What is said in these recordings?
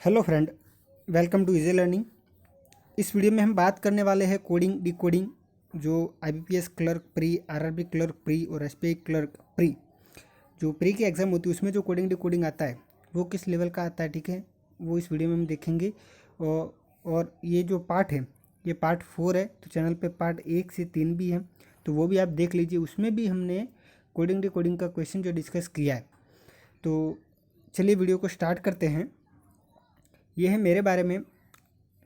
Hello friend, welcome to easy learning. इस video में हम बात करने वाले हैं कोडिंग डिकोडिंग, जो IBPS clerk pre, RRB clerk pre और एसबीआई क्लर्क प्री, जो प्री की एग्ज़ाम होती है उसमें जो कोडिंग डिकोडिंग आता है वो किस लेवल का आता है। ठीक है, वो इस वीडियो में हम देखेंगे। और ये जो पार्ट है ये पार्ट 4 है, तो चैनल पे पार्ट 1 से 3 भी है, तो वो भी आप देख लीजिए। उसमें भी हमने कोडिंग डिकोडिंग का क्वेश्चन जो डिस्कस किया है। तो चलिए वीडियो को स्टार्ट करते हैं। ये है मेरे बारे में।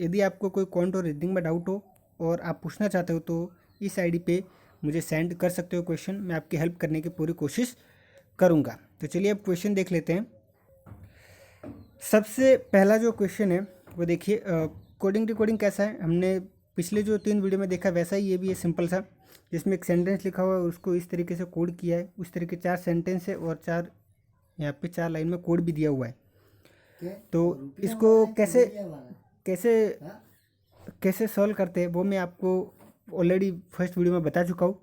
यदि आपको कोई क्वांट और रीजनिंग में डाउट हो और आप पूछना चाहते हो तो इस आईडी पे मुझे सेंड कर सकते हो क्वेश्चन। मैं आपकी हेल्प करने की पूरी कोशिश करूँगा। तो चलिए अब क्वेश्चन देख लेते हैं। सबसे पहला जो क्वेश्चन है वो देखिए, कोडिंग डिकोडिंग कैसा है हमने पिछले जो 3 वीडियो में देखा वैसा ही ये भी है, सिंपल सा, जिसमें एक सेंटेंस लिखा हुआ है उसको इस तरीके से कोड किया है। उस तरीके 4 सेंटेंस है और 4 यहाँ पे 4 लाइन में कोड भी दिया हुआ है। तो इसको कैसे कैसे कैसे सॉल्व करते हैं वो मैं आपको ऑलरेडी फर्स्ट वीडियो में बता चुका हूँ।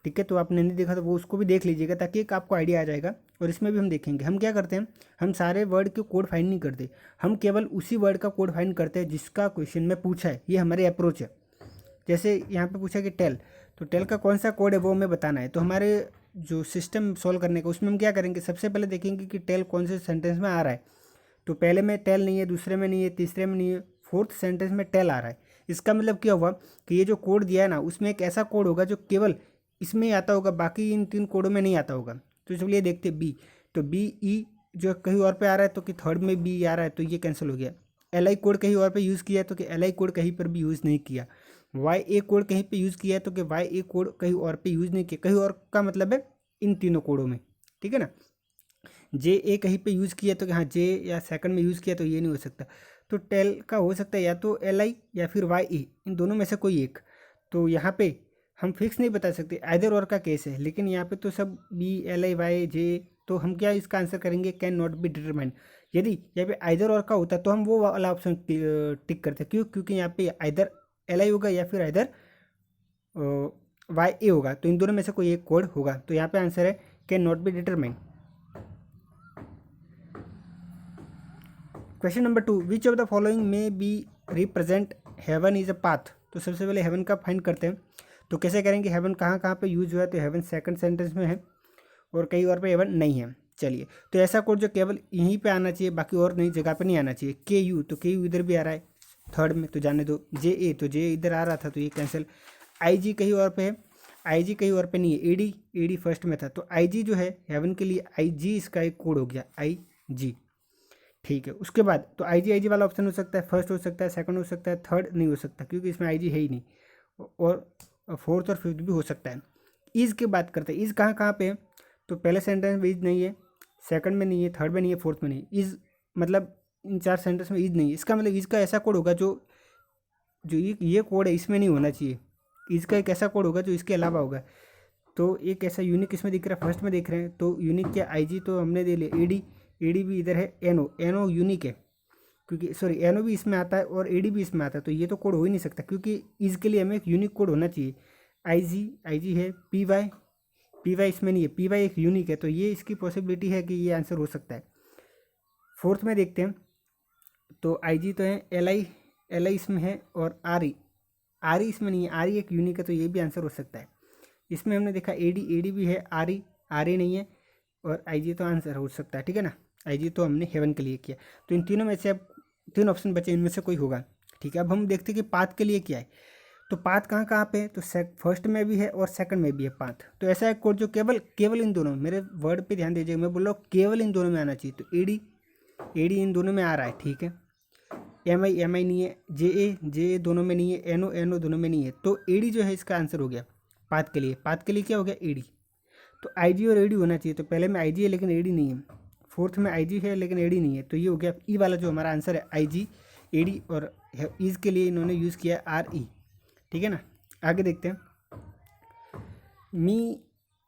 ठीक है, तो आपने नहीं देखा तो वो उसको भी देख लीजिएगा ताकि एक आपको आइडिया आ जाएगा। और इसमें भी हम देखेंगे हम क्या करते हैं। हम सारे वर्ड के कोड फाइंड नहीं करते, हम केवल उसी वर्ड का कोड फाइंड करते हैं जिसका क्वेश्चन में पूछा है। ये हमारी अप्रोच है। जैसे यहाँ पे पूछा कि टेल, तो टेल का कौन सा कोड है वो हमें बताना है। तो हमारे जो सिस्टम सॉल्व करने का उसमें हम क्या करेंगे, सबसे पहले देखेंगे कि टेल कौन से सेंटेंस में आ रहा है। तो पहले में टेल नहीं है, दूसरे में नहीं है, तीसरे में नहीं है, फोर्थ सेंटेंस में टेल आ रहा है। इसका मतलब क्या हुआ कि ये जो कोड दिया है ना उसमें एक ऐसा कोड होगा जो केवल इसमें ही आता होगा, बाकी इन 3 कोडों में नहीं आता होगा। तो चलिए देखते बी। तो बी ई जो कहीं और पे आ रहा है तो कि थर्ड में बी आ रहा है तो ये कैंसिल हो गया। एल आई कोड कहीं और पे यूज़ किया है तो कि एल आई कोड कहीं पर भी यूज़ नहीं किया। वाई ए कोड कहीं पे यूज़ किया है तो कि वाई ए कोड कहीं और पे यूज़ नहीं किया। कहीं और का मतलब है इन तीनों कोडों में। ठीक है ना। जे ए कहीं पे यूज़ किया तो कि हाँ जे या सेकंड में यूज़ किया तो ये नहीं हो सकता। तो टेल का हो सकता है या तो एल आई या फिर वाई ए, इन दोनों में से कोई एक। तो यहाँ पे हम फिक्स नहीं बता सकते, आइदर और का केस है। लेकिन यहाँ पे तो सब बी एल आई वाई जे, तो हम क्या इसका आंसर करेंगे, कैन नॉट बी डिटरमाइंड। यदि यहाँ पे आइदर और का होता तो हम वो वाला ऑप्शन टिक करते। क्यों? क्योंकि यहाँ पे आइदर एल आई होगा या फिर आइदर वाई ए होगा, तो इन दोनों में से कोई एक कोड होगा। तो यहाँ पे आंसर है can not be determined. Question number 2, which of the following may be represent heaven is a path. तो सबसे पहले हेवन का फाइंड करते हैं। तो कैसे करेंगे, हेवन कहाँ कहाँ पे यूज हुआ है। तो हेवन सेकंड सेंटेंस में है और कहीं और पे हेवन नहीं है। चलिए, तो ऐसा कोड जो केवल यहीं पे आना चाहिए, बाकी और नई जगह पे नहीं आना चाहिए। के यू, तो के यू इधर भी आ रहा है थर्ड में, तो जाने दो। जे ए, तो जे इधर आ रहा था तो ये कैंसिल। आई जी कहीं और पे है, आई जी कहीं और पे नहीं है। A D, A D first में था तो आई जी जो है हेवन के लिए आई जी इसका एक कोड हो गया, आई जी। ठीक है, उसके बाद तो आई जी वाला ऑप्शन हो सकता है, फर्स्ट हो सकता है, सेकंड हो सकता है, थर्ड नहीं हो सकता क्योंकि इसमें आई जी है ही नहीं। और फोर्थ और फिफ्थ भी हो सकता है। ईज की बात करते हैं, ईज कहाँ कहाँ पे है। तो पहले सेंटेंस में ईज नहीं है, सेकंड में नहीं है, थर्ड में नहीं है, फोर्थ में नहीं है। ईज मतलब इन 4 सेंटेंस में ईज नहीं है। इसका मतलब ईज का ऐसा कोड होगा जो जो ये कोड है इसमें नहीं होना चाहिए। ईज का एक ऐसा कोड होगा जो इसके अलावा होगा। तो एक ऐसा यूनिक इसमें दिख रहा है, फर्स्ट में देख रहे हैं। तो यूनिक क्या, आई जी तो हमने दे लिया। ए डी, ए डी भी इधर है। एनो, एनो यूनिक है क्योंकि सॉरी एनो भी इसमें आता है और ए डी भी इसमें आता है, तो ये तो कोड हो ही नहीं सकता क्योंकि इसके लिए हमें एक यूनिक कोड होना चाहिए। आई जी है। पी वाई इसमें नहीं है, पी वाई एक यूनिक है, तो ये इसकी पॉसिबिलिटी है कि ये आंसर हो सकता है। फोर्थ में देखते हैं, तो आई जी तो है, एल आई इसमें है और आर ई इसमें नहीं है। आर ई एक यूनिक है तो ये भी आंसर हो सकता है। इसमें हमने देखा ए डी भी है, आर ई नहीं है और आई जी तो आंसर हो सकता है। ठीक है ना, आई जी तो हमने हेवन के लिए किया। तो इन तीनों में से अब 3 ऑप्शन बचे, इनमें से कोई होगा। ठीक है, अब हम देखते हैं कि पाथ के लिए क्या है। तो पाथ कहाँ कहाँ पे है, तो फर्स्ट में भी है और सेकंड में भी है पाथ। तो ऐसा एक कोड जो केवल केवल इन दोनों, मेरे वर्ड पे ध्यान दीजिएगा, मैं बोल रहा हूँ केवल इन दोनों में आना चाहिए। तो ए डी इन दोनों में आ रहा है। ठीक है, एम आई नहीं है, जे ए दोनों में नहीं है, एनो दोनों में नहीं है। तो ए डी जो है इसका आंसर हो गया पाथ के लिए। पाथ के लिए क्या हो गया, ए डी। तो आई जी और ए डी होना चाहिए। तो पहले में आई जी है लेकिन ए डी नहीं है, फोर्थ में आई जी है लेकिन ए डी नहीं है, तो ये हो गया ई वाला जो हमारा आंसर है, आई जी ए डी। और ईज के लिए इन्होंने यूज़ किया आर ई। ठीक है ना, आगे देखते हैं। मी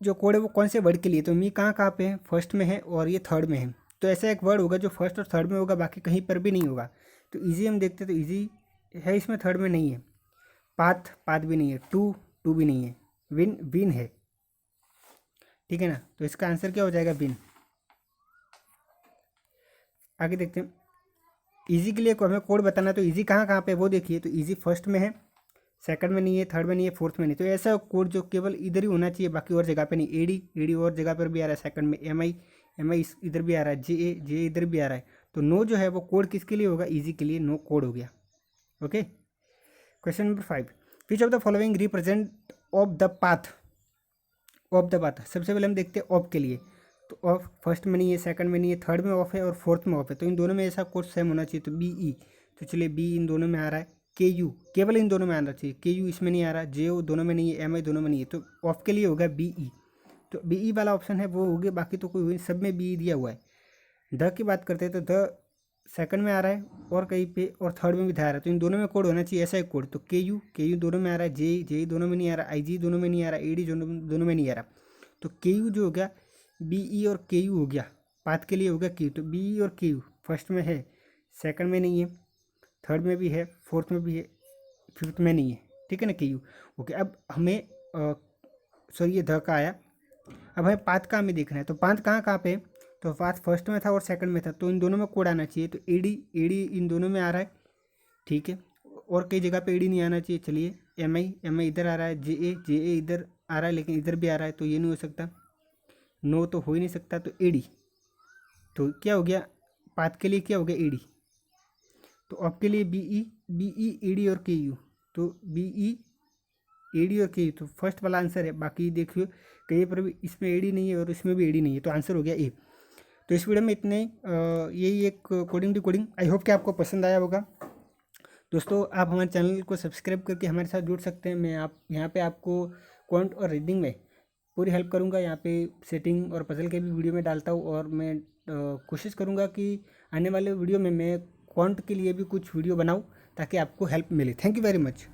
जो कोड है वो कौन से वर्ड के लिए, तो मी कहाँ कहाँ पे है, फर्स्ट में है और ये थर्ड में है। तो ऐसा एक वर्ड होगा जो फर्स्ट और थर्ड में होगा, बाकी कहीं पर भी नहीं होगा। तो ईजी हम देखते हैं, तो ईजी है इसमें थर्ड में नहीं है। पाथ भी नहीं है। टू भी नहीं है। विन है। ठीक है ना, तो इसका आंसर क्या हो जाएगा, विन। आगे देखते हैं, ईजी के लिए हमें कोड बताना है, तो ईजी कहाँ कहाँ पे वो देखिए, तो ईजी फर्स्ट में है, सेकंड में नहीं है, थर्ड में नहीं है, फोर्थ में नहीं। तो ऐसा कोड जो केवल इधर ही होना चाहिए, बाकी और जगह पे नहीं। एडी और जगह पर भी आ रहा है, सेकंड में एम आई इधर भी आ रहा है, जे इधर भी आ रहा है। तो नो जो है वो कोड किसके लिए होगा, ईजी के लिए नो कोड हो गया। Okay, question number 5, which of the following represent of the path सबसे पहले हम देखते हैं ऑफ के लिए। तो ऑफ फर्स्ट में नहीं है, सेकंड में नहीं है, थर्ड में ऑफ है और फोर्थ में ऑफ है। तो इन दोनों में ऐसा कोड सेम होना चाहिए। तो बी ई, तो चलिए बी इन दोनों में आ रहा है, के यू केवल इन दोनों में आना चाहिए, के यू इसमें नहीं आ रहा, जे ओ दोनों में नहीं है, एम आई दोनों में नहीं है। तो ऑफ के लिए होगा बी ई। तो बी ई वाला ऑप्शन है वो हो गया, बाकी तो कोई हुई, सब में बी ई दिया हुआ है। द की बात करते हैं तो द सेकंड में आ रहा है और कहीं पे और थर्ड में भी था आ रहा है। तो इन दोनों में कोड होना चाहिए, ऐसा एक कोड। तो के यू दोनों में आ रहा है, जे दोनों में नहीं आ रहा, आई जी दोनों में नहीं आ रहा, ए डी दोनों में नहीं आ रहा। तो के यू जो हो गया, बी ई और के यू हो गया, पाथ के लिए हो गया के। तो बी ई और के यू फर्स्ट में है, सेकंड में नहीं है, थर्ड में भी है, फोर्थ में भी है, फिफ्थ में नहीं है। ठीक है ना, के यू। ओके, अब हमें सॉरी ये ध का आया। अब हमें पाथ का हमें देखना है। तो पाथ कहाँ कहाँ पे है, तो पाथ फर्स्ट में था और सेकंड में था। तो इन दोनों में कोड आना चाहिए। तो एडी इन दोनों में आ रहा है, ठीक है, और कई जगह पे एडी नहीं आना चाहिए। चलिए एम आई इधर आ रहा है, जे ए इधर आ रहा है, लेकिन इधर भी आ रहा है, तो ये नहीं हो सकता, नो तो हो ही नहीं सकता। तो एडी, तो क्या हो गया, पाथ के लिए क्या हो गया, एडी। तो अब के लिए बी ई एडी और के यू। तो बी ई एडी और के यू, तो फर्स्ट वाला आंसर है। बाकी देखिए कहीं पर भी इसमें एडी नहीं है और इसमें भी एडी नहीं है, तो आंसर हो गया ए। तो इस वीडियो में इतने यही एक कोडिंग टू कोडिंग। आई होप कि आपको पसंद आया होगा। दोस्तों आप हमारे चैनल को सब्सक्राइब करके हमारे साथ जुड़ सकते हैं। मैं यहाँ पे आपको क्वांट और रीडिंग में पूरी हेल्प करूँगा। यहाँ पे सेटिंग और पजल के भी वीडियो में डालता हूँ, और मैं कोशिश करूँगा कि आने वाले वीडियो में मैं क्वांट के लिए भी कुछ वीडियो बनाऊँ ताकि आपको हेल्प मिले। Thank you very much.